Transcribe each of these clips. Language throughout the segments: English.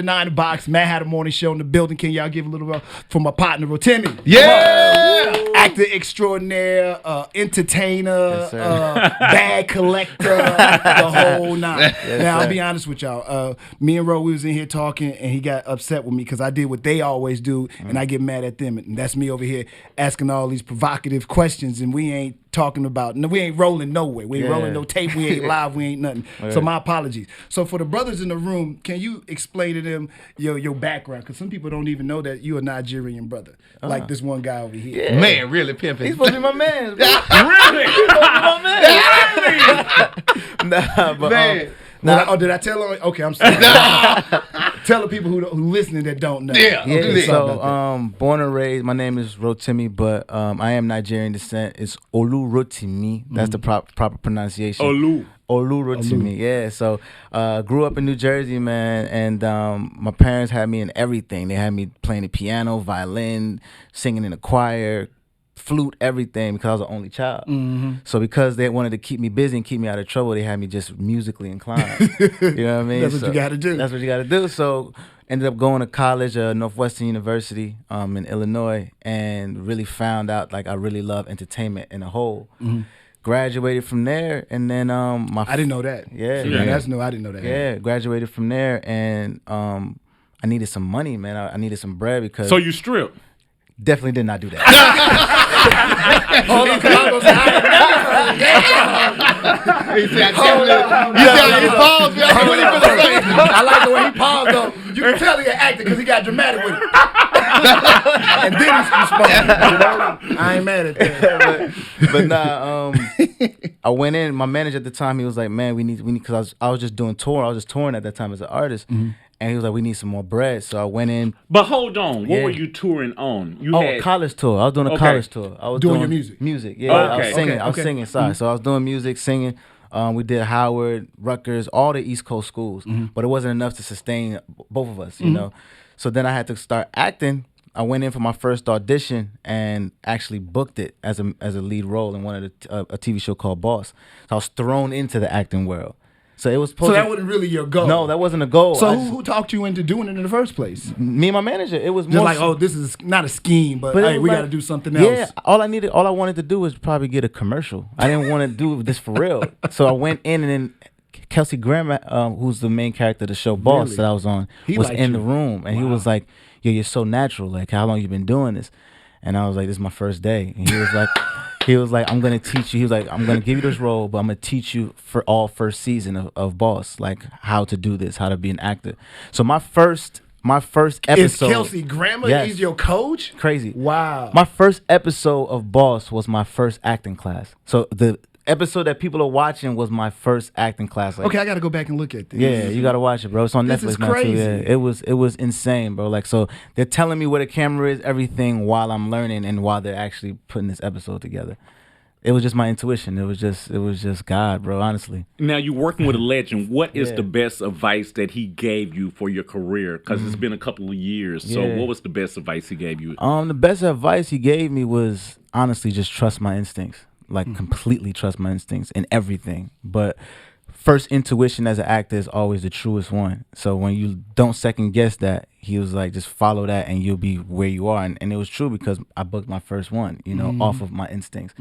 Nine the box, Madd Hatta Morning Show in the building. Can y'all give a little for my partner Rotimi? Yeah! Actor extraordinaire, entertainer, bag collector, the whole nine. Now I'll be honest with y'all. Me and Ro, we was in here talking, and he got upset with me because I did what they always do, and I get mad at them, and that's me over here asking all these provocative questions, and we ain't talking about, we ain't rolling nowhere. We ain't rolling no tape. We ain't live. We ain't nothing. So my apologies. So for the brothers in the room, can you explain to them your background? Because some people don't even know that you're a Nigerian brother, like this one guy over here. Yeah. Man, really pimping. He's supposed to be my man. Really? He's supposed to be my man. Nah, but man. Did I tell them? Okay, I'm sorry. Tell the people who listening that don't know. Yeah. So, born and raised, my name is Rotimi, but I am Nigerian descent. It's Olu Rotimi. That's the proper pronunciation. Olu Rotimi. Yeah. So, grew up in New Jersey, man, and my parents had me in everything. They had me playing the piano, violin, singing in the choir, flute, everything, because I was the only child. So because they wanted to keep me busy and keep me out of trouble, they had me just musically inclined. You know what I mean? That's what you got to do. That's what you got to do. So ended up going to college, Northwestern University in Illinois, and really found out like I really love entertainment in a whole. Graduated from there, and then I didn't know that. Yeah, that's new. I didn't know that. Yeah, graduated from there, and I needed some money, man. I needed some bread because. So you stripped? Definitely did not do that. Hold on, I like the way he paused though. You can tell he an actor because he got dramatic with it. And then he responded. I ain't mad at that. But nah, I went in. My manager at the time, he was like, "Man, we need," because I was just doing tour. I was just touring at that time as an artist. And he was like, "We need some more bread." So I went in. But hold on, what were you touring on? You had college tour. I was doing a college tour. I was doing your music. Music, yeah. I was singing. I was singing. Sorry. So I was doing music, singing. We did Howard, Rutgers, all the East Coast schools, but it wasn't enough to sustain both of us, you know. So then I had to start acting. I went in for my first audition and actually booked it as a lead role in one of a TV show called Boss. So I was thrown into the acting world. So it was supposed that wasn't really your goal. No, that wasn't a goal. So who talked you into doing it in the first place? Me and my manager. It was just more like, oh, this is not a scheme, but hey, we got to do something else. Yeah, all I wanted to do was probably get a commercial. I didn't want to do this for real. So I went in, and then Kelsey Grammer, who's the main character of the show Boss that I was on, was in the room, and he was like, "Yo, you're so natural. Like, how long you been doing this?" And I was like, "This is my first day." And he was like. He was like, "I'm gonna teach you." He was like, "I'm gonna give you this role, but I'm gonna teach you for all first season of Boss, like how to do this, how to be an actor." So my first episode. Is Kelsey Grammer? Yes. He's your coach? Crazy. Wow. My first episode of Boss was my first acting class. So the episode that people are watching was my first acting class. Like, okay, I got to go back and look at this. Yeah, you got to watch it, bro. It's on This Netflix is now crazy. too. Yeah, it was insane, bro. Like, so they're telling me where the camera is, everything, while I'm learning and while they're actually putting this episode together. It was just my intuition. It was just God, bro, honestly. Now, you're working with a legend. What is the best advice that he gave you for your career? Because it's been a couple of years. So what was the best advice he gave you? The best advice he gave me was, honestly, just trust my instincts. Like, completely trust my instincts in everything. But first intuition as an actor is always the truest one. So when you don't second guess that, he was like, just follow that and you'll be where you are. And it was true because I booked my first one, you know, off of my instincts.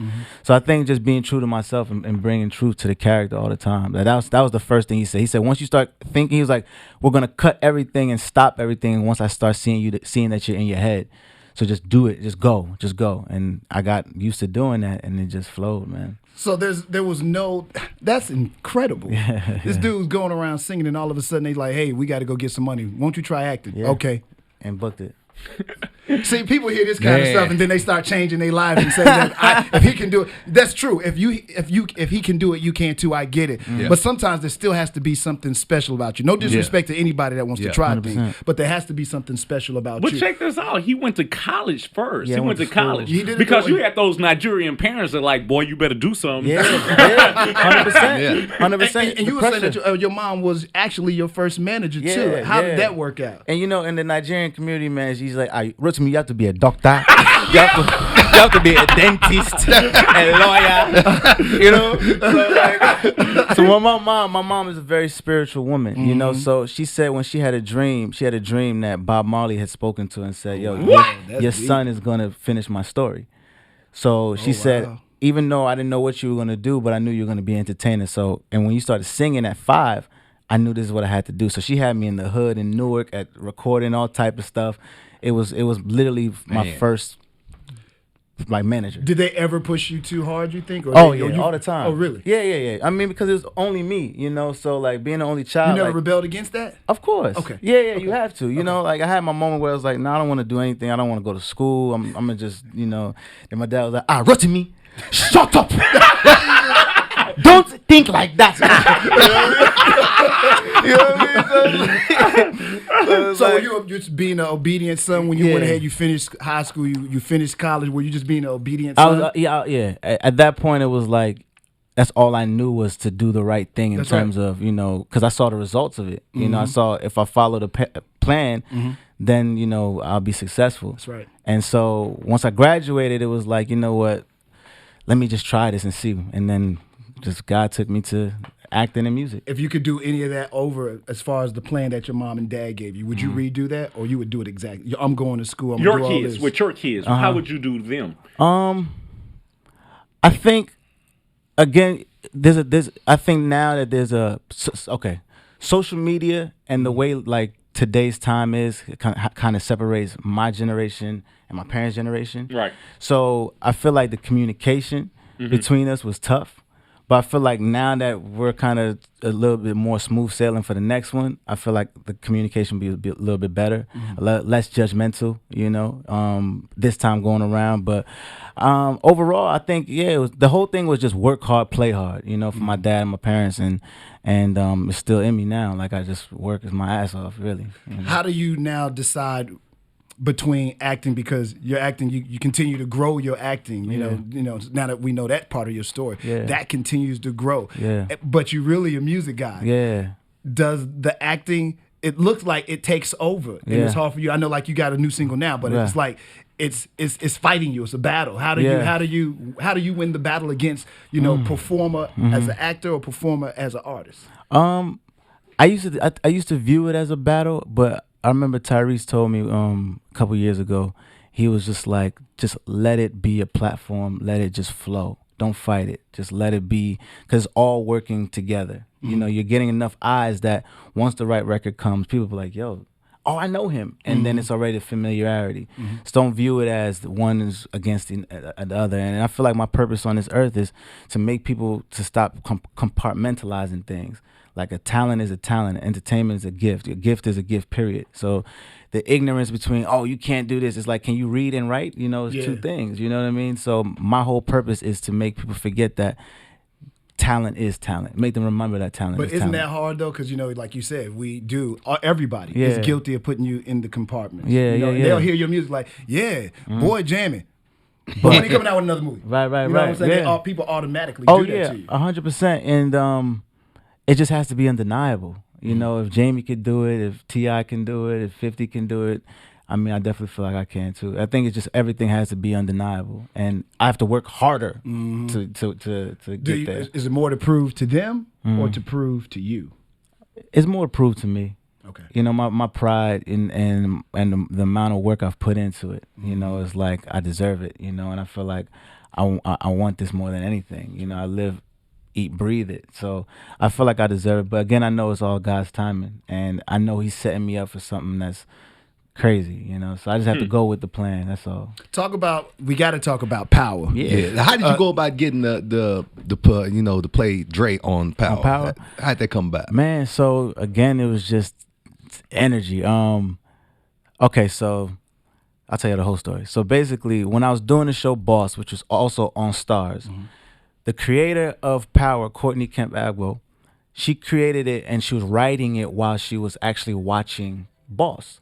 So I think just being true to myself and bringing truth to the character all the time. That was the first thing he said. He said, once you start thinking, he was like, we're going to cut everything and stop everything once I start seeing that you're in your head. So just do it. Just go. And I got used to doing that, and it just flowed, man. So there was no. That's incredible. This dude's going around singing, and all of a sudden they like, "Hey, we got to go get some money. Won't you try acting?" Yeah. Okay. And booked it. See, people hear this kind of stuff and then they start changing their lives and say that if he can do it, that's true. If he can do it, you can too. I get it. But sometimes there still has to be something special about you. No disrespect to anybody that wants to try things, but there has to be something special about you. But check this out. He went to college first. Yeah, he went to college. He did it because you had those Nigerian parents that like, boy, you better do something. Yeah, 100%. 100%. And you were saying that your mom was actually your first manager too. How did that work out? And you know, in the Nigerian community, man, she's like, Rotimi, you have to be a doctor. You have to have to be a dentist, a lawyer, you know. So my mom is a very spiritual woman, you know. So she said when she had a dream that Bob Marley had spoken to and said, "Yo, your son is gonna finish my story." So she said, even though I didn't know what you were gonna do, but I knew you were gonna be entertaining. So, and when you started singing at 5, I knew this is what I had to do. So she had me in the hood in Newark at recording all type of stuff. It was literally my first manager. Did they ever push you too hard, you think? Or all the time. Oh, really? Yeah. I mean, because it was only me, you know. So like being the only child. You never rebelled against that? Of course. Okay. Yeah, you have to. You know, like I had my moment where I was like, no, I don't want to do anything. I don't want to go to school. I'm gonna just, you know. And my dad was like, Rotimi, shut up. Don't think like that. You know what I mean? So were you just being an obedient son when you went ahead, you finished high school, you finished college, were you just being an obedient son? I was, yeah. At that point, it was like, that's all I knew was to do the right thing in terms of, you know, because I saw the results of it. You know, I saw if I follow the plan, then, you know, I'll be successful. That's right. And so once I graduated, it was like, you know what, let me just try this and see. And then just God took me to acting and music. If you could do any of that over as far as the plan that your mom and dad gave you, would you redo that, or you would do it exactly? I'm going to school. I'm your gonna do kids, all this. with your kids, how would you do them? I think again, I think now that there's social media and the way like today's time is, it kind of separates my generation and my parents' generation. Right. So I feel like the communication between us was tough. But I feel like now that we're kind of a little bit more smooth sailing for the next one, I feel like the communication will be a little bit better, less judgmental, you know, this time going around. But overall, I think, the whole thing was just work hard, play hard, you know, for my dad and my parents. And it's still in me now. Like I just work my ass off, really. You know? How do you now decide between acting, because you're acting, you continue to grow your acting, you know, now that we know that part of your story, that continues to grow. But you're really a music guy. Does the acting, it looks like it takes over, and it's hard for you. I know, like, you got a new single now, but it's like it's fighting you. It's a battle. How do you win the battle against, you know, performer as an actor or performer as an artist? I used to view it as a battle, but I remember Tyrese told me a couple years ago, he was just like, just let it be a platform, let it just flow. Don't fight it. Just let it be, because it's all working together. You know, you're getting enough eyes that once the right record comes, people be like, yo, I know him. And then it's already a familiarity. So don't view it as the one is against the other. And I feel like my purpose on this earth is to make people to stop compartmentalizing things. Like a talent is a talent, entertainment is a gift. A gift is a gift, period. So the ignorance between, you can't do this, it's like, can you read and write? You know, it's two things, you know what I mean? So my whole purpose is to make people forget that talent is talent. Make them remember that talent is talent. But isn't that hard, though? Because, you know, like you said, everybody is guilty of putting you in the compartment. They'll hear your music like, boy jamming. But when they coming out with another movie. Right. You know what I'm saying? People automatically do that to you. 100%. And it just has to be undeniable. You know, if Jamie could do it, if T.I. can do it, if 50 can do it, I mean, I definitely feel like I can too. I think it's just everything has to be undeniable, and I have to work harder to get there. Is it more to prove to them or to prove to you? It's more to prove to me. Okay. You know, my pride and the amount of work I've put into it. You know, it's like I deserve it. You know, and I feel like I want this more than anything. You know, I live, eat, breathe it. So I feel like I deserve it. But again, I know it's all God's timing, and I know He's setting me up for something that's crazy, you know. So I just have to go with the plan. That's all. We got to talk about Power. Yeah. How did you go about getting the to play Dre on Power? Power? How'd that come about? Man, so again, it was just energy. Okay, so I'll tell you the whole story. So basically, when I was doing the show Boss, which was also on Stars, the creator of Power, Courtney Kemp Agbo, she created it and she was writing it while she was actually watching Boss.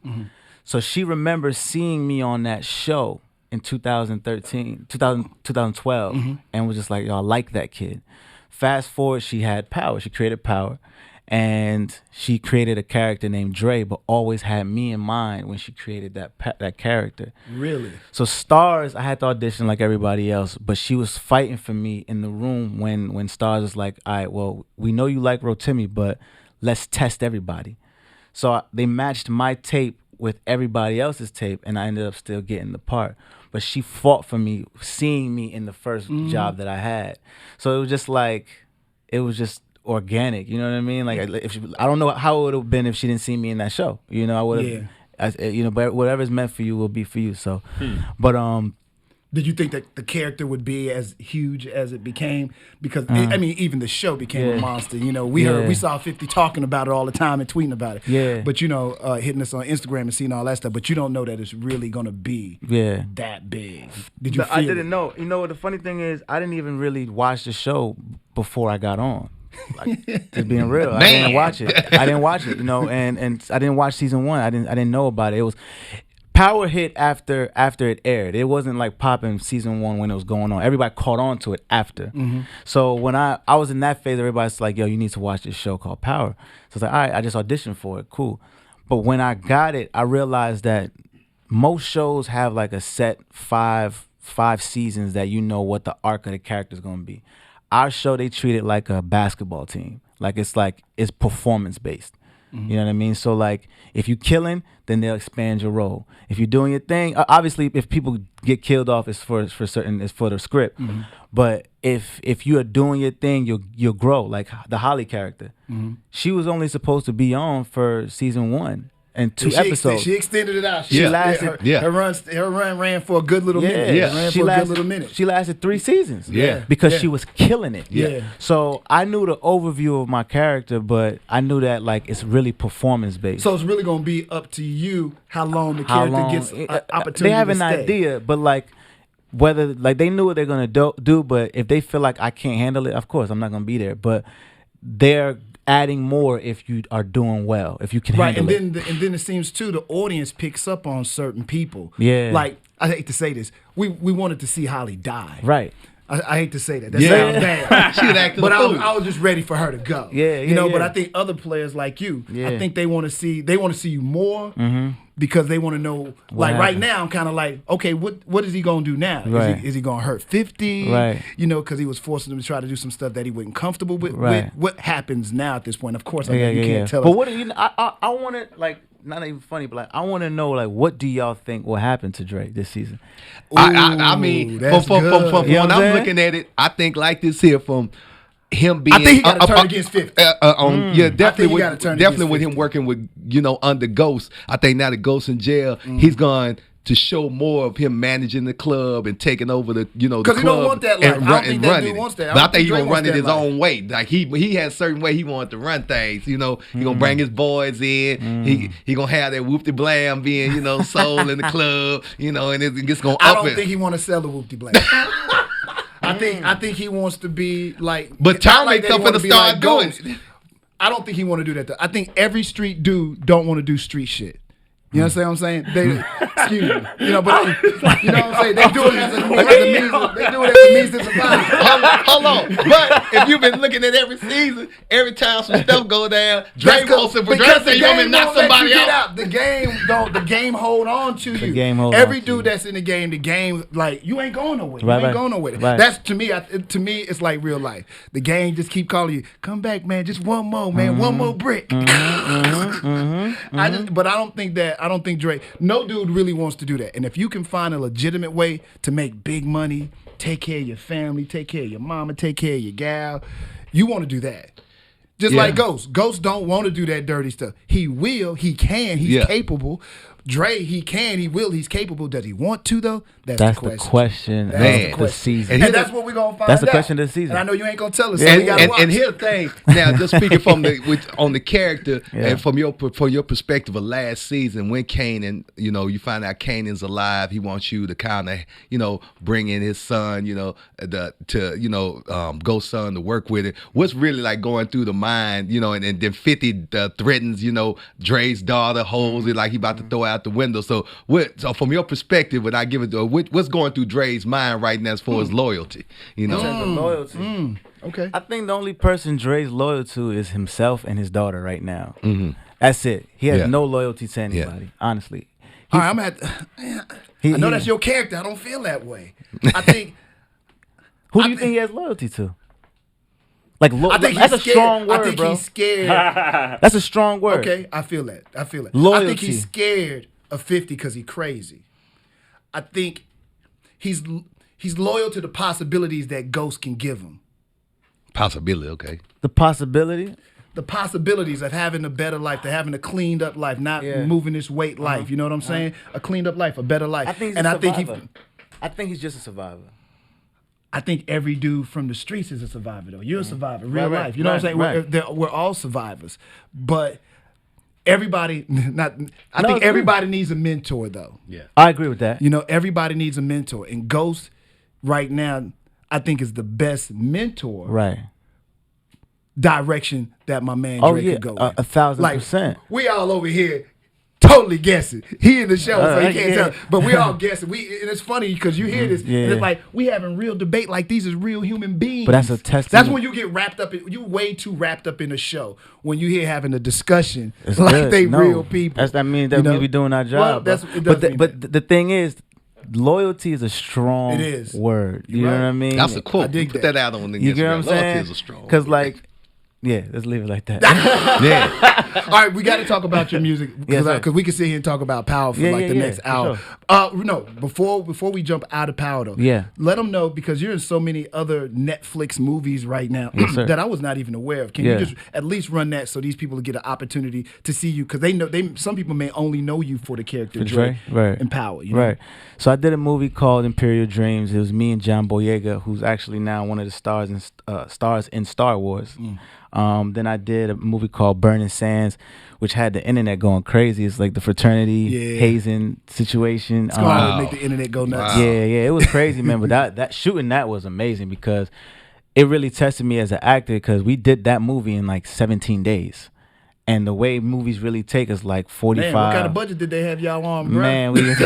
So she remembers seeing me on that show in 2012, and was just like, yo, I like that kid. Fast forward, she had Power. She created Power. and she created a character named Dre, but always had me in mind when she created that character. Really? So Stars, I had to audition like everybody else, but she was fighting for me in the room when Stars was like, all right, well, we know you like Rotimi, but let's test everybody. So they matched my tape with everybody else's tape, and I ended up still getting the part. But she fought for me, seeing me in the first job that I had. So it was just like, it was just organic. You know what I mean? Like, I don't know how it would have been if she didn't see me in that show. You know, I would have, but whatever's meant for you will be for you. So, but did you think that the character would be as huge as it became? Because I mean, even the show became a monster. You know, we saw 50 talking about it all the time and tweeting about it. Yeah. But you know, hitting us on Instagram and seeing all that stuff. But you don't know that it's really gonna be that big. Did you? I didn't know. You know, the funny thing is, I didn't even really watch the show before I got on. Like, just being real, I didn't watch it. You know, and I didn't watch season 1. I didn't know about it. It was. Power hit after it aired. It wasn't like popping season 1 when it was going on. Everybody caught on to it after. So when I was in that phase, everybody's like, yo, you need to watch this show called Power. So it's like, all right, I just auditioned for it. Cool. But when I got it, I realized that most shows have like a set five seasons that you know what the arc of the character is going to be. Our show, they treat it like a basketball team. It's performance based. You know what I mean? So like, if you killing, then they'll expand your role. If you're doing your thing, obviously, if people get killed off, it's for the script. But if you are doing your thing, you'll grow. Like the Holly character, she was only supposed to be on for season 1 and 2 episodes. She extended it out. She lasted. Her run ran for a good little minute. She lasted 3 seasons. Because she was killing it. So I knew the overview of my character, but I knew that like it's really performance based. So it's really gonna be up to you how long the character gets an opportunity. They have to an stay. idea, but like whether like they knew what they're gonna do, but if they feel like I can't handle it, of course I'm not gonna be there. But they're adding more if you are doing well, if you can handle it. And then it seems too the audience picks up on certain people. Yeah. Like I hate to say this, we wanted to see Holly die. Right. I hate to say that. That sounds bad. She would act but I was just ready for her to go. You know. Yeah. But I think other players like you, I think they want to see you more because they want to know. Like right now, I'm kind of like, okay, what is he gonna do now? Right. Is he gonna hurt 50? Right. You know, because he was forcing them to try to do some stuff that he wasn't comfortable with. Right. What happens now at this point? Of course, I know you can't tell But us. what you know, I want to like. Not even funny, but like I want to know like what do y'all think will happen to Dre this season? I mean, from when I'm looking at it, I think like this here from him being. I think he got to turn against 50. Yeah, definitely. Definitely with him 50. working with under Ghost. I think now that Ghost in jail, he's going to show more of him managing the club and taking over the the club. Because he don't want that life. And I don't think that running dude wants that. But I think Dre he's gonna run wants it his that life. own way. Like he has a certain way he wanted to run things. He gonna bring his boys in. He gonna have that whoop de blam being soul in the club. And it's gonna. I don't think he want to sell the whoop de blam. I think he wants to be like. But Tom ain't that he finna wanna be start like doing Ghost. I don't think he want to do that. Though. I think every street dude don't want to do street shit. You understand what I'm saying? They, excuse me. But you know what I'm saying? They do it as a means. They do it as a means to survive. Hold on. But if you've been looking at every season, every time some stuff go down, Dre wants to say you want to knock somebody out. The game hold on to you. Every dude that's in the game, like you ain't going nowhere. You ain't going nowhere. Right. That's to me. It's like real life. The game just keep calling you. Come back, man. Just one more, man. One more brick. But I don't think that. I don't think Dre. No dude really wants to do that. And if you can find a legitimate way to make big money, take care of your family, take care of your mama, take care of your gal, you want to do that. Just like Ghost. Ghost don't want to do that dirty stuff. He will. He can. He's capable. Dre, he can, he will, he's capable. Does he want to though? That's the question. That's the season. And that's what we're gonna find out. That's the question of the season. And I know you ain't gonna tell us. So we gotta watch. And here's the thing. Now, just speaking from on the character and from your perspective of last season, when Kanan, you find out Kanan's alive, he wants you to kind of, bring in his son, Ghost son to work with it. What's really like going through the mind, and then 50 threatens, Dre's daughter holds it like he about to throw out out the window. So from your perspective, when I give it, what's going through Dre's mind right now as far as loyalty? You know, in terms of loyalty. Okay. I think the only person Dre's loyal to is himself and his daughter right now. That's it. He has no loyalty to anybody, honestly. All right, I'm at. I know that's your character. I don't feel that way. I think. Who do you think he has loyalty to? Like, I think that's a scared. strong word, I think bro. he's scared. That's a strong word. Okay, I feel that. Loyalty. I think he's scared of 50 because he's crazy. I think he's loyal to the possibilities that Ghost can give him. Possibility, okay. The possibility? The possibilities of having a better life, to having a cleaned up life, not moving this weight life. You know what I'm saying? A cleaned up life, a better life. I think he's a survivor. I think he's just a survivor. I think every dude from the streets is a survivor, though. You're a survivor, real life. You know what I'm saying? We're all survivors. But everybody, I think everybody needs a mentor, though. Yeah. I agree with that. You know, everybody needs a mentor. And Ghost, right now, I think is the best mentor direction that my man Dre could go in. 1,000%. We all over here totally guessing. He in the show, so he can't tell. But we all guessing. And it's funny because you hear this, and it's like we having real debate like these is real human beings. But that's a testament. That's when you get wrapped up. You way too wrapped up in a show when you hear having a discussion It's like good. they No. real people. That means that we be doing our job. Well, but the thing is, loyalty is a strong word. You know what I mean? That's a quote. I dig Put that. that out on the Instagram. You get what I'm saying? Loyalty is a strong Because word. let's leave it like that. All right, we got to talk about your music because we can sit here and talk about Power for the next hour. Sure. No, before we jump out of Power though, let them know because you're in so many other Netflix movies right now that I was not even aware of. Can you just at least run that so these people get an opportunity to see you because they know some people may only know you for the character Dre in Power. You know? Right. So I did a movie called Imperial Dreams. It was me and John Boyega, who's actually now one of the stars in Star Wars. Then I did a movie called Burning Sands, which had the internet going crazy. It's like the fraternity hazing situation. It's gonna make the internet go nuts. Yeah, it was crazy, man. But that shooting that was amazing because it really tested me as an actor because we did that movie in like 17 days. And the way movies really take us like 45. Man, what kind of budget did they have y'all on, bro? Man, really, it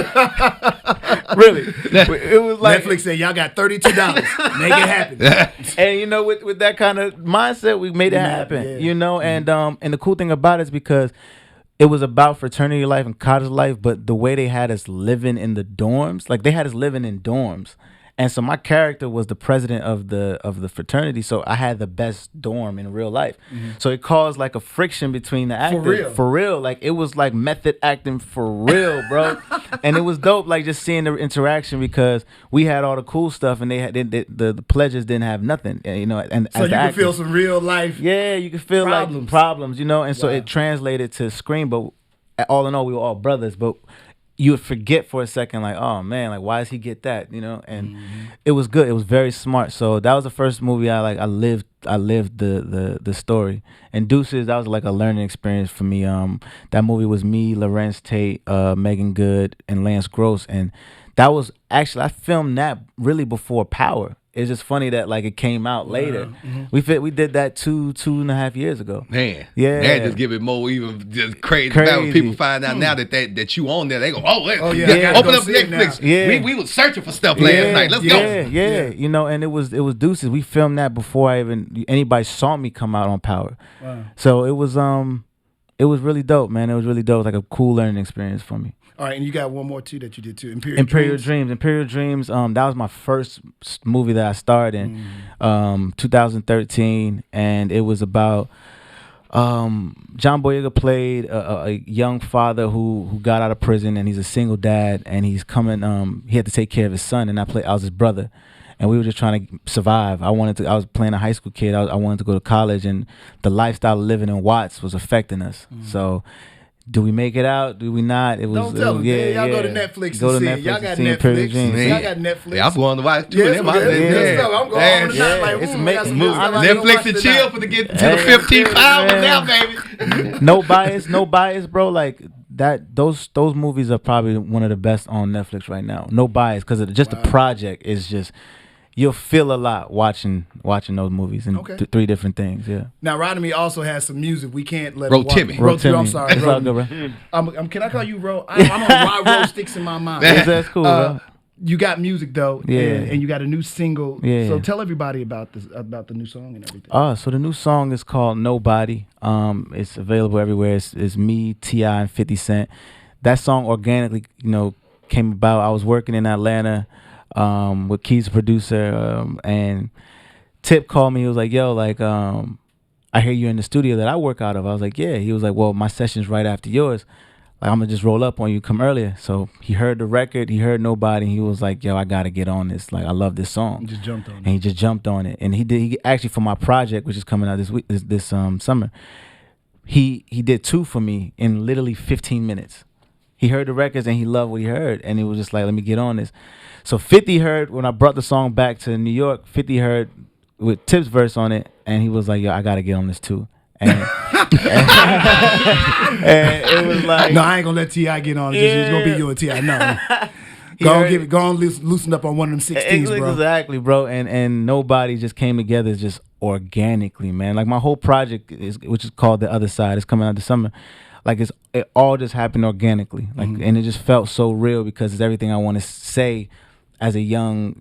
was like Netflix said y'all got $32. Make it happen. And you know, with that kind of mindset, we made it happen. Yeah. You know, and the cool thing about it is because it was about fraternity life and college life, but the way they had us living in the dorms, like they had us living in dorms. And so my character was the president of the fraternity, so I had the best dorm in real life. So it caused like a friction between the actors. For real. Like it was like method acting for real, bro. And it was dope, like just seeing the interaction because we had all the cool stuff and the pledges didn't have nothing, you know. And so you can feel some real life. Yeah, you can feel like problems, you know. And so it translated to screen, but all in all, we were all brothers, but you would forget for a second, like, oh man, like why does he get that, you know? And it was good. It was very smart. So that was the first movie I lived the story. And Deuces, that was like a learning experience for me. That movie was me, Lorenz Tate, Megan Good, and Lance Gross, and that was actually I filmed that really before Power. It's just funny that like it came out later. We did that two and a half years ago. Man, yeah, that just give it more even just crazy. When people find out now that you on there, they go, open up Netflix. Yeah. We was searching for stuff last night. Let's go. Yeah. You know, and it was Deuces. We filmed that before anybody saw me come out on Power. Wow. So it was really dope, man. It was really dope. It was like a cool learning experience for me. All right, and you got one more too that you did too. Imperial Dreams. That was my first movie that I starred in, 2013, and it was about John Boyega played a young father who got out of prison, and he's a single dad, and he's coming. He had to take care of his son, and I was his brother. And we were just trying to survive. I was playing a high school kid. I wanted to go to college, and the lifestyle of living in Watts was affecting us. So. Do we make it out? Do we not? It was. Don't tell them. Y'all go to Netflix and see it. Y'all got Netflix. Y'all got Netflix. Yeah, I'm going to watch too. I'm going on tonight. Like, it's amazing. Netflix and chill for to get to the 15 hours now, baby. No bias, bro. Like that. Those movies are probably one of the best on Netflix right now. No bias, because just the project is just. you'll feel a lot watching those movies and three different things. Yeah. Now, Rotimi also has some music. We can't let Rotimi. Rotimi. I'm sorry, Rotimi. Can I call you Ro? I don't know why Ro sticks in my mind. That's cool. Bro. You got music though, and you got a new single. Yeah. So tell everybody about the new song and everything. So the new song is called Nobody. It's available everywhere. It's me, T.I., and 50 Cent. That song organically, came about. I was working in Atlanta with Keys, producer, and Tip called me. He was like, "Yo, like, I hear you in the studio that I work out of." I was like, "Yeah." He was like, "Well, my session's right after yours. Like, I'm gonna just roll up on you, come earlier." So he heard the record, he heard Nobody, and he was like, "Yo, I gotta get on this. Like, I love this song." He just jumped on it. And he just jumped on it. And he actually, for my project, which is coming out this summer, he did 2 for me in literally 15 minutes. He heard the records and he loved what he heard, and he was just like, "Let me get on this." So 50 heard, when I brought the song back to New York, 50 heard with Tip's verse on it, and he was like, "Yo, I gotta get on this too." And, and it was like, "No, I ain't gonna let T.I. get on it. It's gonna be you and T.I. No. Go on, loosen up on one of them 16s, bro. Exactly, bro. And Nobody just came together just organically, man. Like, my whole project which is called The Other Side, is coming out this summer. Like, it all just happened organically. Like, and it just felt so real because it's everything I want to say as a young,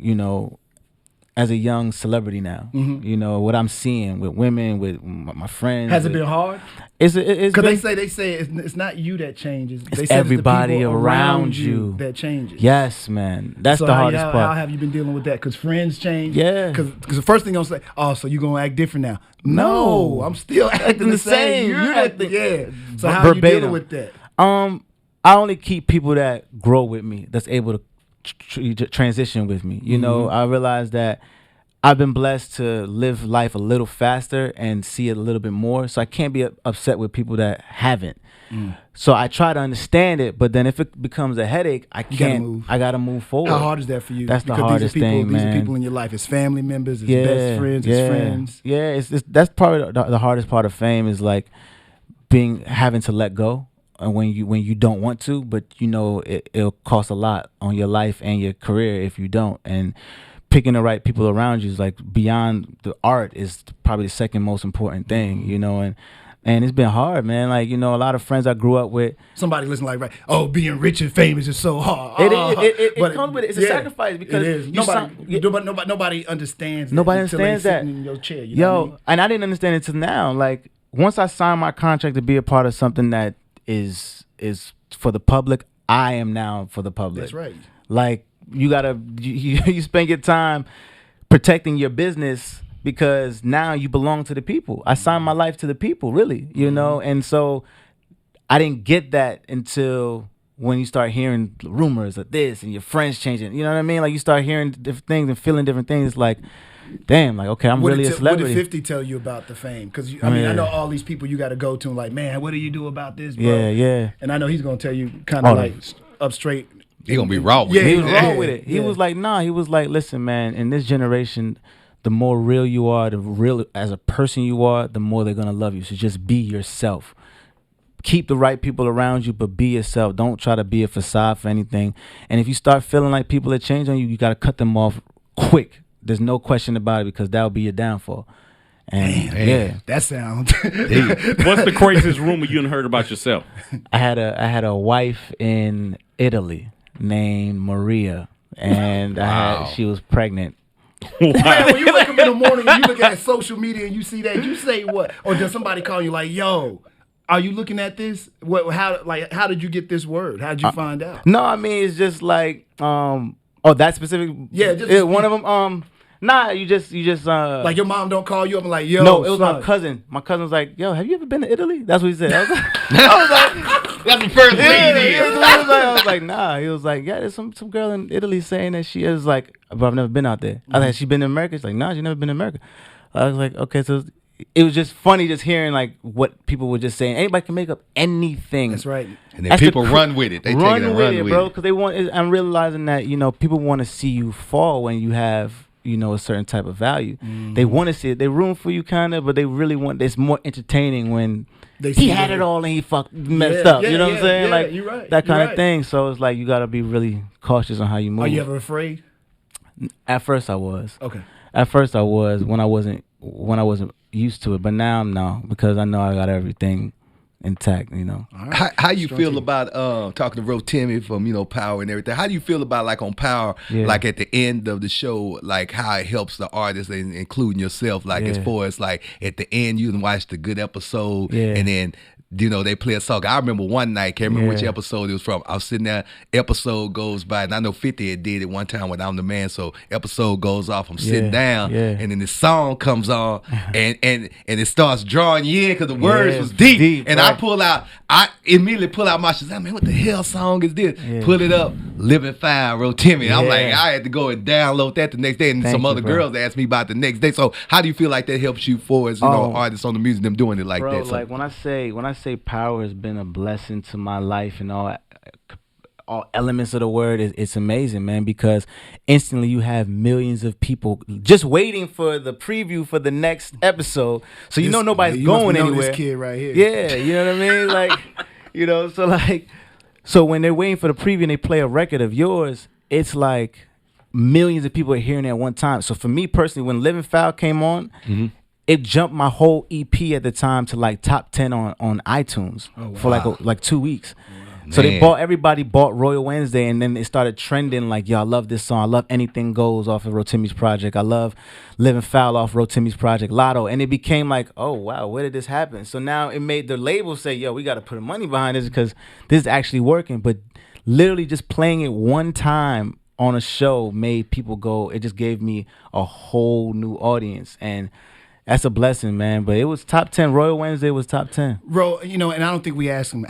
as a young celebrity now. What I'm seeing with women, with my friends. Has it been hard? It's because they say it's not you that changes. It's everybody the around you that changes. Yes, man. That's the hardest part. How have you been dealing with that? Because friends change. Yeah. Because the first thing they'll say, "Oh, so you gonna act different now?" No, I'm still acting the same. You're acting, yeah. So how are you dealing with that? I only keep people that grow with me, that's able to transition with me. I realize that I've been blessed to live life a little faster and see it a little bit more. So I can't be upset with people that haven't. So I try to understand it, but then if it becomes a headache, I can't. I gotta move forward. How hard is that for you? That's the hardest thing, man. These are people in your life. It's family members. It's best friends. It's friends. Yeah, that's probably the hardest part of fame is like having to let go. And when you don't want to, but it'll cost a lot on your life and your career if you don't. And picking the right people around you is like beyond the art is probably the second most important thing, and it's been hard, man. Like, a lot of friends I grew up with. Somebody listen like, right, "Oh, being rich and famous is so hard." It comes with it. It's a sacrifice because it is. Nobody understands. Nobody understands that. In your chair, you know what I mean? And I didn't understand it till now. Like, once I signed my contract to be a part of something that is for the public, I am now for the public. That's right. Like, you spend your time protecting your business because now you belong to the people. I signed my life to the people, really, and so I didn't get that until when you start hearing rumors of this and your friends changing. You know what I mean? Like, you start hearing different things and feeling different things. It's like, damn, like, okay, I'm really a celebrity. What did 50 tell you about the fame? Because I know all these people you got to go to and like, "Man, what do you do about this, bro?" Yeah. And I know he's gonna tell you kind of like up straight. He gonna be raw with it. He was raw with it. He was like, "Nah." He was like, "Listen, man. In this generation, the more real you are, the real as a person you are, the more they're gonna love you. So just be yourself. Keep the right people around you, but be yourself. Don't try to be a facade for anything. And if you start feeling like people are changing on you, you gotta cut them off quick. There's no question about it because that'll be your downfall." And that sounds. What's the craziest rumor you heard about yourself? I had a wife in Italy named Maria, and she was pregnant. Man, when you wake up in the morning and you look at social media and you see that, you say what? Or does somebody call you like, "Yo, are you looking at this? How did you get this word? How did you find out?" No, I mean, it's just like that specific. Yeah, just one of them. Nah, you just like your mom don't call you up and like, "Yo, no, it was son." my cousin. My cousin was like, "Yo, have you ever been to Italy?" That's what he said. I was like, "That's the first thing." I was like, "Nah." He was like, "Yeah, there's some girl in Italy saying that she is like, but I've never been out there." I was like, "She been to America?" She's like, "Nah, she never been to America." I was like, "Okay," so it was just funny just hearing like what people were just saying. Anybody can make up anything. That's right. And then people run with it. They run take it and with run it, with bro. it. Because they want. I'm realizing that people want to see you fall when you have a certain type of value. They want to see it. They room for you kind of, but they really want. It's more entertaining when he had it all and he messed up. You know what I'm saying? Like you're right. That kind of thing. So it's like you got to be really cautious on how you move. Are you ever afraid? At first I was. Okay. At first I was when I wasn't used to it, but now I'm not, because I know I got everything intact, you know. Right. How you feel about talking to Rotimi from, you know, Power and everything? How do you feel about, like, on Power, like at the end of the show, like how it helps the artist, and including yourself, like as far as like at the end you can watch the good episode and then, you know, they play a song. I remember one night, can't remember which episode it was from. I was sitting there, episode goes by, and I know 50 had did it one time when I'm the man, so episode goes off, I'm sitting down, and then the song comes on, and it starts drawing you in because the words was deep. And right. I immediately pull out my Shazam, man, what the hell song is this? Pull it up, Living Fine, Rotimi. I'm like, I had to go and download that the next day, and some other girls asked me about the next day. So how do you feel like that helps you for, as you know, artists on the music, them doing it like that? So, like when I say Power has been a blessing to my life and all elements of the word, it's amazing, man, because instantly you have millions of people just waiting for the preview for the next episode, so you know nobody's going anywhere. This kid right here. Yeah, you know what I mean? Like, you know, so when they're waiting for the preview and they play a record of yours, it's like millions of people are hearing it at one time. So for me personally, when Living Foul came on, it jumped my whole EP at the time to like top 10 on iTunes for like 2 weeks. Wow. So everybody bought Royal Wednesday, and then it started trending like, yo, I love this song. I love Anything Goes off of Rotimi's project. I love Living Foul off Rotimi's project, Lotto. And it became like, oh, wow, where did this happen? So now it made the label say, yo, we got to put money behind this because this is actually working. But literally just playing it one time on a show made people go, it just gave me a whole new audience. And that's a blessing, man. But it was top 10. Royal Wednesday was top 10. You know, and I don't think we asked him.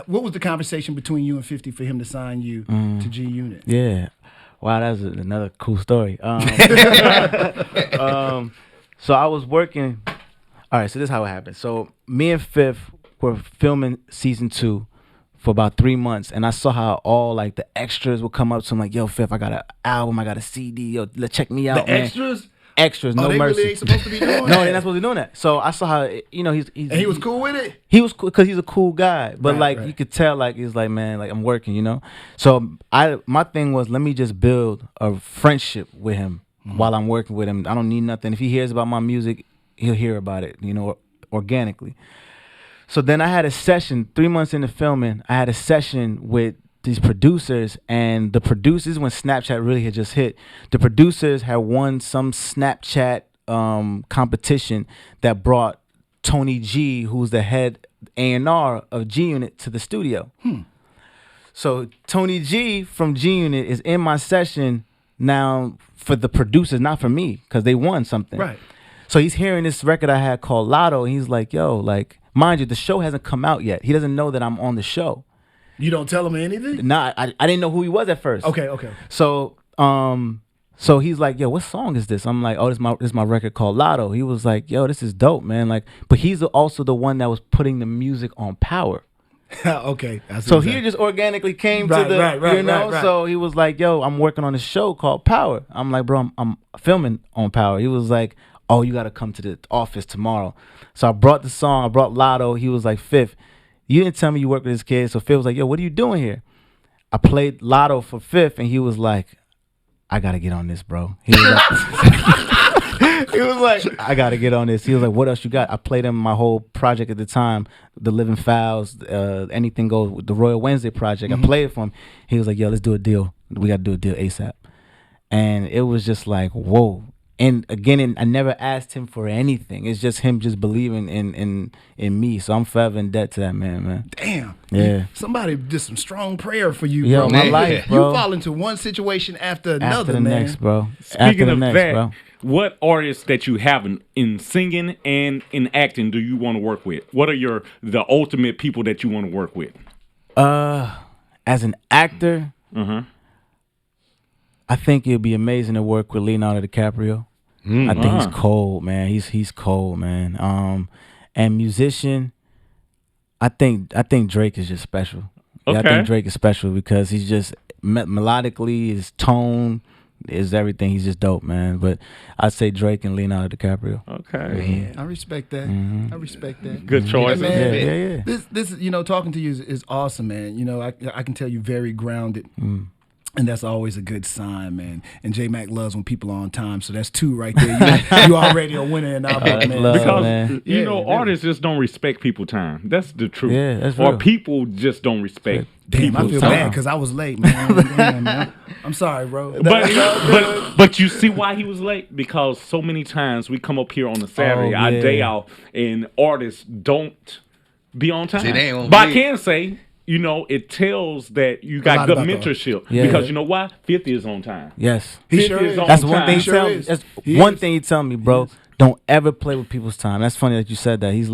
What was the conversation between you and 50 for him to sign you to G Unit? Yeah. Wow, that was another cool story. So I was working. All right, so this is how it happened. So me and Fifth were filming season 2 for about 3 months, and I saw how all like the extras would come up to him like, yo, Fifth, I got an album, I got a CD, yo, check me out, man. Extras, no they mercy. Really ain't supposed to be doing that. No, they're not supposed to be doing that. So I saw how, you know, and he was cool with it. He was cool because he's a cool guy, but you could tell like he's like, man, like I'm working, you know. So my thing was, let me just build a friendship with him while I'm working with him. I don't need nothing. If he hears about my music, he'll hear about it, you know, organically. So then I had a session 3 months into filming. I had a session with these producers, and the producers, when Snapchat really had just hit, the producers had won some Snapchat competition that brought Tony G, who's the head A&R of G Unit, to the studio. So Tony G from G Unit is in my session now for the producers, not for me, because they won something. Right. So he's hearing this record I had called Lotto, and he's like, yo, like, mind you, the show hasn't come out yet. He doesn't know that I'm on the show. You don't tell him anything? Nah, I didn't know who he was at first. Okay. So so he's like, yo, what song is this? I'm like, oh, this is my record called Lotto. He was like, yo, this is dope, man. Like, but he's also the one that was putting the music on Power. Okay. So he just organically came to the, you know. So he was like, yo, I'm working on a show called Power. I'm like, bro, I'm filming on Power. He was like, oh, you got to come to the office tomorrow. So I brought the song. I brought Lotto. He was like, Fifth, you didn't tell me you work with this kid. So Fifth was like, yo, what are you doing here? I played Lotto for Fifth, and he was like, I got to get on this, bro. He was like, I got to get on this. He was like, what else you got? I played him my whole project at the time, the Living Fouls, Anything Goes, the Royal Wednesday project. I played it for him. He was like, yo, let's do a deal. We got to do a deal ASAP. And it was just like, whoa. And again, I never asked him for anything. It's just him just believing in me. So I'm forever in debt to that man. Damn. Yeah. Somebody did some strong prayer for you, bro. My life, bro. You fall into one situation after another, after the man. Next, bro. Speaking of that, what artists that you have in singing and in acting do you want to work with? What are the ultimate people that you want to work with? As an actor, I think it'd be amazing to work with Leonardo DiCaprio. I think he's cold, man. He's cold, man. And musician, I think Drake is just special. Okay. Yeah, I think Drake is special because he's just melodically, his tone is everything. He's just dope, man. But I'd say Drake and Leonardo DiCaprio. Okay. Yeah, I respect that. I respect that. Good choice. Yeah. This talking to you is awesome, man. You know, I can tell you very grounded. And that's always a good sign, man. And J Mac loves when people are on time, so that's 2 right there. You already a winner in our book, man. Because man. you know, artists just don't respect people's time. That's the truth. Yeah, that's or real. people just don't respect. Damn, I feel time. bad because I was late, man. Damn, man. I'm sorry, bro. But you see why he was late? Because so many times we come up here on a Saturday, our day off, and artists don't be on time. See, they ain't on but me. I can say, you know, it tells that you got good mentorship. Yeah. Because you know why? 50 is on time. Yes. He 50 sure is. on That's time. one thing he Sure tell me. is. That's He one is. thing he tell me, bro. Don't ever play with people's time. That's funny that you said that. He's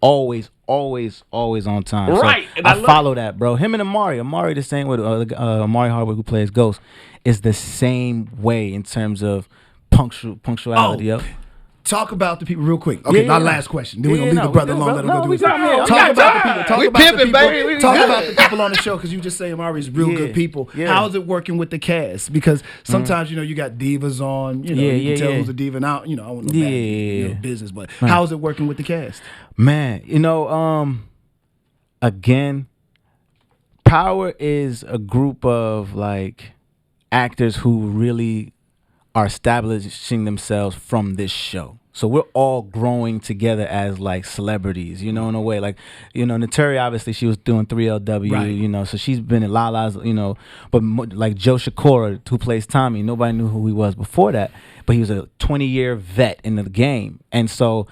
always on time. Right. So And I love follow that, bro. Him and Amari the same way. Amari Hardwick, who plays Ghost, is the same way in terms of punctuality. Yo. Talk about the people real quick. Okay, Yeah, my yeah. last question. Then we're going to Yeah, leave the brother no, alone. Let him no, go do we his got thing. him. Talk about the people. Talk We about the pimping, people. baby. Talk about the people on the show because you just say Amari's real good people. Yeah. How is it working with the cast? Because sometimes, you know, you got divas on, you know, you can tell who's a diva. Now, you know, I don't know bad, business, but how is it working with the cast? Man, you know, again, Power is a group of like actors who really are establishing themselves from this show. So we're all growing together as like celebrities, you know, in a way. Like, you know, Naturi, obviously she was doing 3LW, Right. you know, so she's been in Lala's, you know, but like Joe Shakora, who plays Tommy, nobody knew who he was before that, but he was a 20-year vet in the game. And so,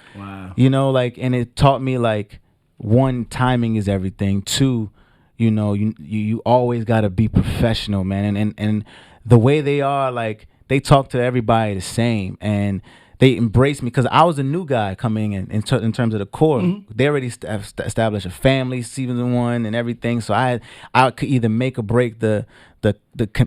you know, like, and it taught me like, one, timing is everything. 2, you know, you always got to be professional, man. And the way they are, like, they talk to everybody the same, and they embrace me because I was a new guy coming in terms of the core. Mm-hmm. They already established a family, season 1 and everything. So I could either make or break the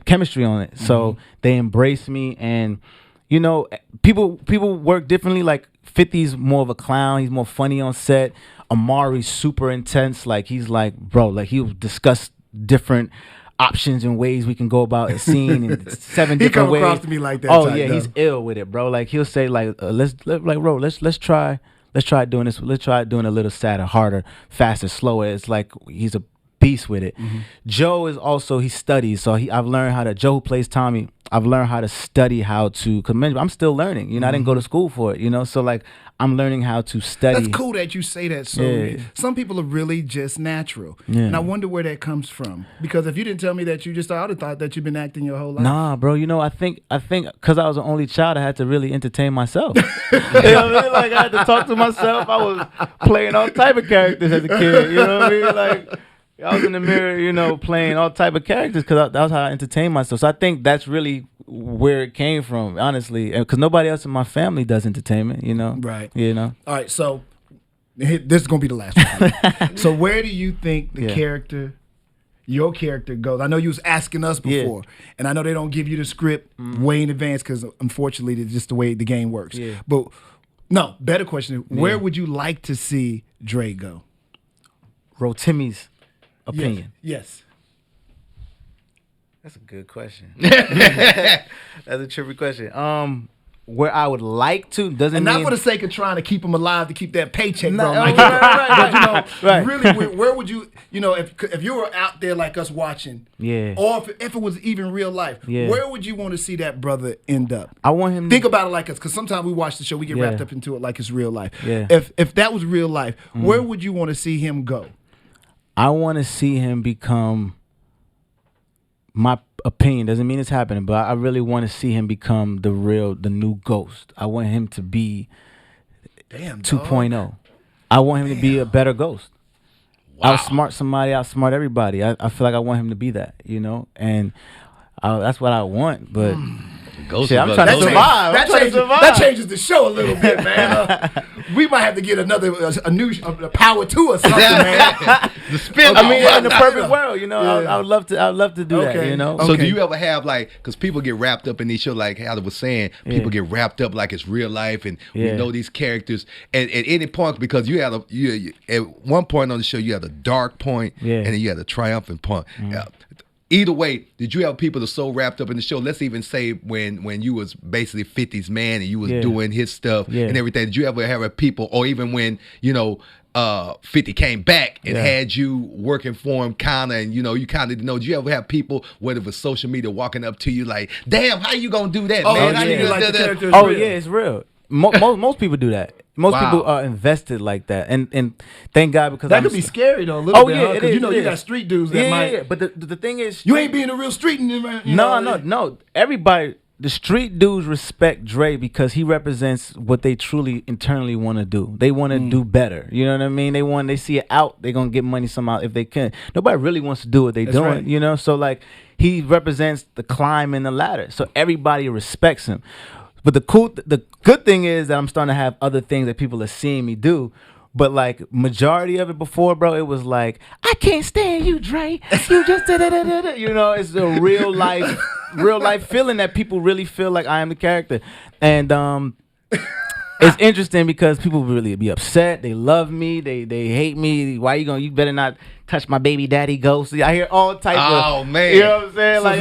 chemistry on it. Mm-hmm. So they embrace me, and you know, people work differently. Like 50's more of a clown. He's more funny on set. Amari's super intense. Like he's like, bro, like he'll discuss different options and ways we can go about a scene in 7 different ways. He come across to me like that. Oh yeah, he's ill with it, bro. Like he'll say like, let's try doing this. Let's try doing a little sadder, harder, faster, slower. It's like he's a beast with it. Mm-hmm. Joe is also, he studies. So I've learned how to, Joe who plays Tommy, I've learned how to study how to, cause I'm still learning, you know, I didn't go to school for it, you know, so like I'm learning how to study. That's cool that you say that. So some people are really just natural. Yeah. And I wonder where that comes from. Because if you didn't tell me that you just, I would have thought that you've been acting your whole life. Nah, bro, you know, I think because I was an only child, I had to really entertain myself. You know what I mean? Like I had to talk to myself. I was playing all type of characters as a kid, you know what I mean? Like I was in the mirror, you know, playing all type of characters because that was how I entertained myself. So I think that's really where it came from, honestly, because nobody else in my family does entertainment, you know. Right. You know. All right. So this is gonna be the last one. So where do you think the character, your character, goes? I know you was asking us before, and I know they don't give you the script way in advance because unfortunately, it's just the way the game works. Yeah. But no, better question: where would you like to see Dre go? Rotimi's opinion. Yes. That's a good question. That's a trippy question. Where I would like to doesn't and mean, not for the sake of trying to keep him alive to keep that paycheck, bro. Right. But you know, really, where would you, you know, if you were out there like us watching, or if it was even real life, where would you want to see that brother end up? I want him. Think about it like us, because sometimes we watch the show, we get wrapped up into it like it's real life. Yeah. If that was real life, where would you want to see him go? I want to see him become. My opinion doesn't mean it's happening, but I really want to see him become the new Ghost. I want him to be 2.0. I want him to be a better Ghost. Wow. Outsmart somebody, outsmart everybody. I feel like I want him to be that, you know, and that's what I want. But Ghost I'm trying to survive. That changes the show a little bit, man. We might have to get a new Power 2 or something, man. The spin. I mean, in the perfect world, you know, I would love to do that, you know. So do you ever have like, because people get wrapped up in these shows, like Hatta was saying, people get wrapped up like it's real life, and we know these characters. And at any point, because you had at one point on the show, you had a dark point, and then you had a triumphant point. Either way, did you have people that are so wrapped up in the show? Let's even say when you was basically 50's man and you was doing his stuff and everything. Did you ever have people, or even when, you know, 50 came back and had you working for him kind of, and you kind of did you ever have people, whether it was social media, walking up to you like, damn, how you gonna do that, man? It's real. Most people do that. Most people are invested like that, and thank God, because that could be scary though. A little bit, it is. You got street dudes that might. Yeah. But the thing is, you ain't being a real street. No. Everybody, the street dudes respect Dre because he represents what they truly internally want to do. They want to do better. You know what I mean? They see it out. They're gonna get money somehow if they can. Nobody really wants to do what they're doing. Right. So like he represents the climb and the ladder. So everybody respects him. But the good thing is that I'm starting to have other things that people are seeing me do. But like majority of it before, bro, it was like, I can't stand you, Dre. You just it's a real life feeling that people really feel like I am the character. And it's interesting because people really be upset. They love me. They hate me. Why you better not touch my baby daddy ghost. I hear all types of. Oh man. You know what I'm saying? So like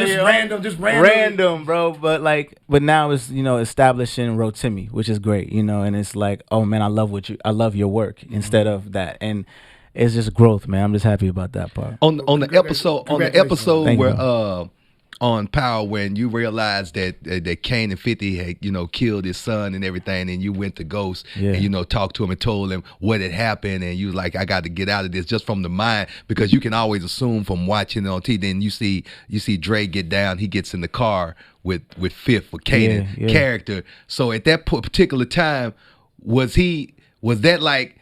just random. Random, bro. But now it's establishing Rotimi, which is great, and it's like, oh man, I love your work instead of that. And it's just growth, man. I'm just happy about that part. On the episode where on Power, when you realized that Kane and 50 had killed his son and everything, and you went to Ghost and talked to him and told him what had happened, and you was like, I got to get out of this, just from the mind, because you can always assume from watching it on TV. Then you see Dre get down, he gets in the car with Fifth for Kanan character. So at that particular time, was that like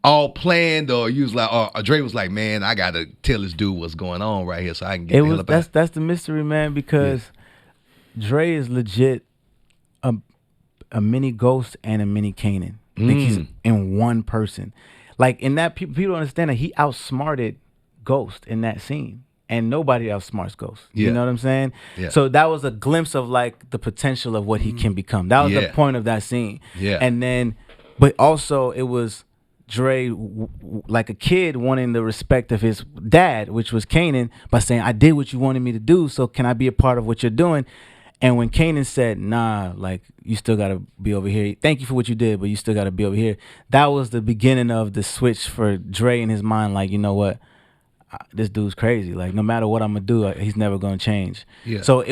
all planned, or you was like, or Dre was like, man, I gotta tell this dude what's going on right here so I can get the hell up out. That's the mystery, man, because Dre is legit a mini Ghost and a mini Kanan. Like he's in one person. Like in that, people don't understand that he outsmarted Ghost in that scene. And nobody outsmarts Ghost. You know what I'm saying? Yeah. So that was a glimpse of like the potential of what he can become. That was the point of that scene. Yeah. And then, but also it was Dre, like a kid, wanting the respect of his dad, which was Kanan, by saying, I did what you wanted me to do, so can I be a part of what you're doing? And when Kanan said, nah, like, you still got to be over here. Thank you for what you did, but you still got to be over here. That was the beginning of the switch for Dre in his mind, like, you know what? This dude's crazy. Like, no matter what I'm going to do, he's never going to change. Yeah. So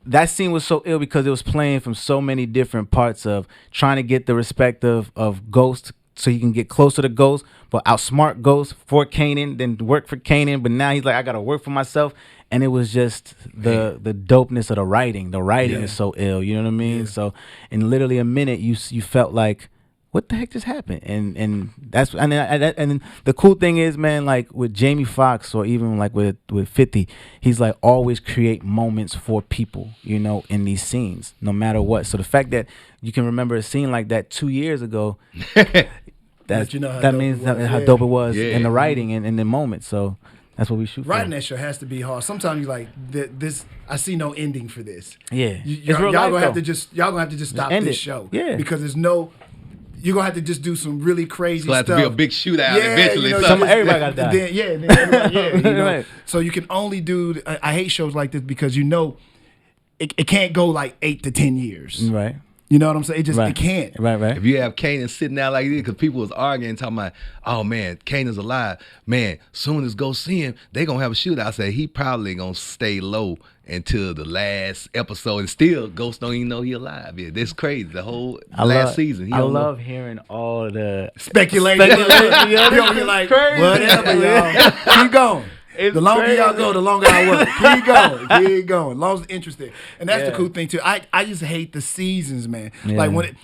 that scene was so ill because it was playing from so many different parts of trying to get the respect of Ghost, so he can get closer to Ghost, but outsmart Ghost for Kanan, then work for Kanan. But now he's like, I gotta work for myself. And it was just the dopeness of the writing. The writing is so ill, you know what I mean? Yeah. So in literally a minute, you felt like, what the heck just happened? And that's and the cool thing is, man, like with Jamie Foxx, or even like with 50, he's like always create moments for people, in these scenes, no matter what. So the fact that you can remember a scene like that 2 years ago. That means how dope it was in the writing and in the moment. So that's what we shoot for. Writing that show has to be hard. Sometimes you're like, this. I see no ending for this. Yeah, y'all gonna have to just stop this show. Yeah, because you're gonna have to just do some really crazy stuff. It'll have to be a big shootout eventually. Everybody got to die. Right. So you can only do. I hate shows like this because it can't go like 8 to 10 years. Right. You know what I'm saying? It can't. Right. If you have Kanan sitting there like this, because people was arguing, talking about, oh man, Kanan's alive. Man, soon as go see him, they gonna have a shootout. I said he probably gonna stay low until the last episode, and still Ghost don't even know he alive. Yeah, that's crazy. The whole last season. I love hearing all the speculation. You're like, whatever, y'all. Keep going. The longer y'all go, the longer I work. Keep going. As long as it's interesting. And that's the cool thing too. I just hate the seasons, man. Yeah. Like when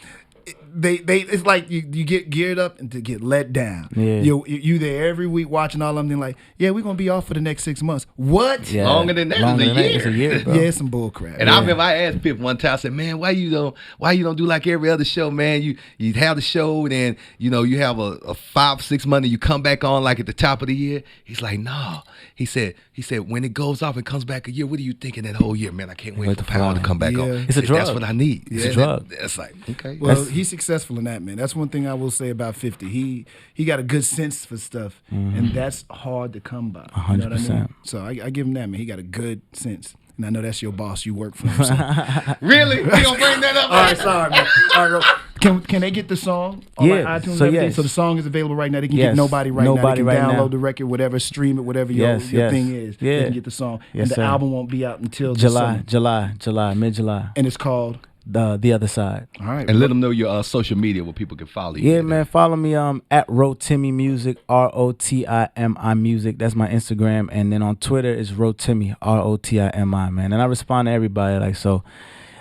it's like you get geared up and to get let down. Yeah. You there every week watching all of them. Like, yeah, we're gonna be off for the next 6 months. What? Yeah. Longer than that. It's a year. Bro. Yeah, it's some bull crap. And I remember I asked Pip one time. I said, man, why you don't do like every other show, man? You have the show, and then you have a 5-6 month, and you come back on like at the top of the year. He's like, no. He said when it goes off and comes back a year, what are you thinking that whole year, man? I can't wait for Power to come back on. It's a drug. That's what I need. It's a drug. That's like, okay. Well, he's successful in that, man. That's one thing I will say about 50. He got a good sense for stuff, and that's hard to come by. 100%. You know what I mean? So I give him that, man. He got a good sense. And I know that's your boss. You work for him. So. Really? You gonna bring that up? All right, sorry, man. All right, Can they get the song on like iTunes and everything? So the song is available right now. They can get Nobody right now. They can download the record, whatever, stream it, whatever your thing is. Yeah. They can get the song. Yes, and the album won't be out until July, mid-July. And it's called The Other Side. All right. And let them know your social media where people can follow you. Yeah, man. Follow me at Rotimi Music, Rotimi Music. That's my Instagram. And then on Twitter it's Rotimi, Rotimi, man. And I respond to everybody like so.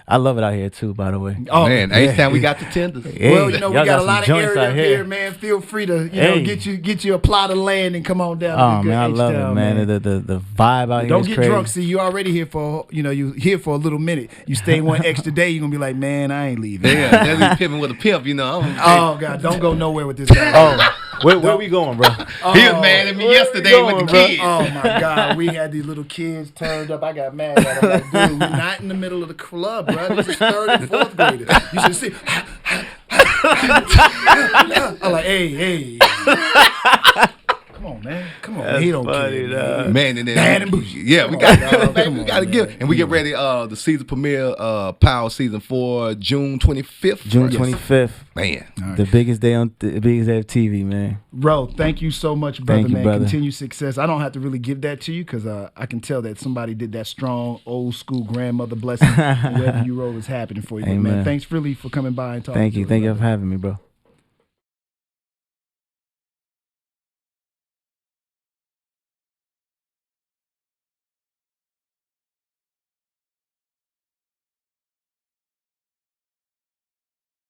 I love it out here too, by the way. Oh man, each time we got the tenders. Well, we got a lot of area up here, man. Feel free to get you a plot of land and come on down. Oh man, I love it, man. The vibe out here. Don't is get crazy. drunk. See, you already here for you here for a little minute. You stay one extra day, you're gonna be like, man, I ain't leaving. Yeah, that's pimping with a pimp, Oh God, don't go nowhere with this guy. Where we going, bro? He was mad at me yesterday with the kids. Oh my God, we had these little kids turned up. I got mad at them. Like, dude, we're not in the middle of the club, bro. This is 3rd and 4th graders. You should see. I'm like, hey. Come on, man. Come on. He don't care. Man, and then Bad and bougie. Yeah, we got to give it. And we get ready. The season premiere, Power season 4, June 25th. June 25th. Man, the biggest day of TV, man. Bro, thank you so much, brother, man. Brother. Continued success. I don't have to really give that to you because I can tell that somebody did that strong, old school grandmother blessing. Whatever you wrote is happening for you. Amen. Man, thanks really for coming by and talking. Thank you for having me, bro.